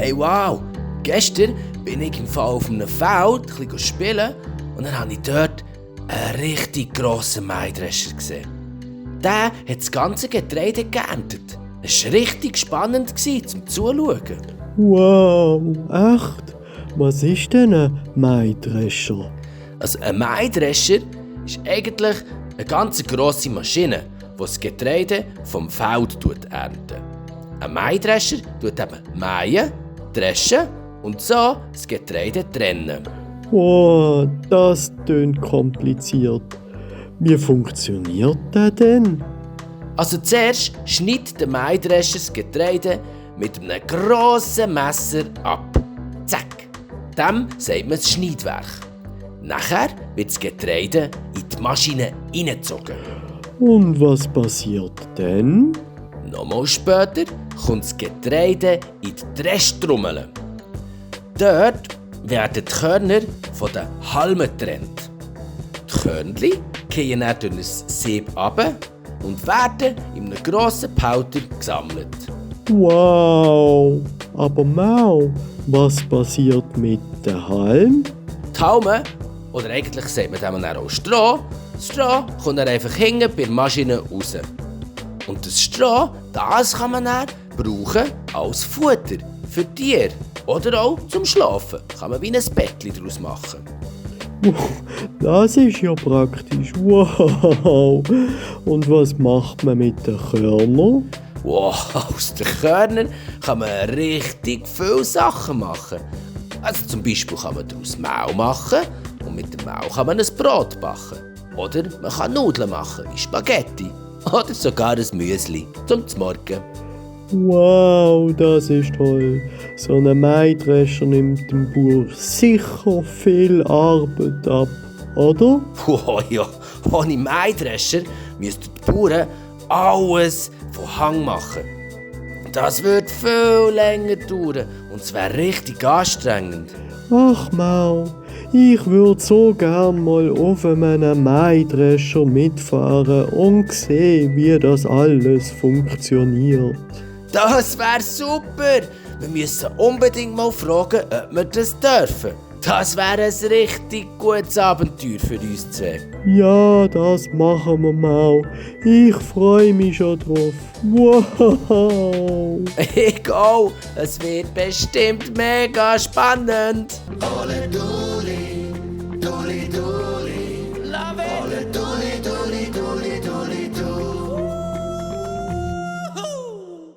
Hey wow, gestern bin ich im Fall auf einem Feld ein bisschen spielen und dann habe ich dort einen richtig grossen Mähdrescher gesehen. Der hat das ganze Getreide geerntet. Es war richtig spannend zum Zuschauen. Wow, echt? Was ist denn ein Mähdrescher? Also ein Mähdrescher ist eigentlich eine ganz grosse Maschine, die das Getreide vom Feld erntet. Ein Mähdrescher tut eben mähen, dreschen und so das Getreide trennen. Oh, das klingt kompliziert. Wie funktioniert das denn? Also zuerst schneidet der Mähdrescher das Getreide mit einem grossen Messer ab. Zack! Dem sagt man das Schneidwerk. Nachher wird das Getreide in die Maschine hineingezogen. Und was passiert dann? Nochmal später kommt das Getreide in die Dreschtrommel. Dort werden die Körner von den Halmen getrennt. Die Körnchen fallen dann durch ein Sieb runter und werden in einem grossen Behälter gesammelt. Wow, aber Mau, was passiert mit den Halm? Die Halme, oder eigentlich sagt man dem dann auch Stroh, das Stroh kommt dann einfach hinten bei der Maschine raus. Und das Stroh, das kann man dann brauchen als Futter für Tiere. Oder auch zum Schlafen. Kann man wie ein Bettchen daraus machen. Das ist ja praktisch. Wow. Und was macht man mit den Körnern? Wow, aus den Körnern kann man richtig viele Sachen machen. Also zum Beispiel kann man daraus Mehl machen und mit dem Mehl kann man ein Brot backen. Oder man kann Nudeln machen, wie Spaghetti. Oder sogar ein Müsli zum Morgen. Wow, das ist toll. So ein Mähdrescher nimmt dem Bauer sicher viel Arbeit ab, oder? Wow, ja, ohne Mähdrescher müssten die Bauern alles von Hand machen. Das würde viel länger dauern und es wäre richtig anstrengend. Ach Mau, ich würde so gern mal auf einem Mähdrescher mitfahren und sehen, wie das alles funktioniert. Das wäre super! Wir müssen unbedingt mal fragen, ob wir das dürfen. Das wäre ein richtig gutes Abenteuer für uns zwei. Ja, das machen wir mal. Ich freue mich schon drauf. Wow! Ich auch! Es wird bestimmt mega spannend! Ole Duli, Duli Duli.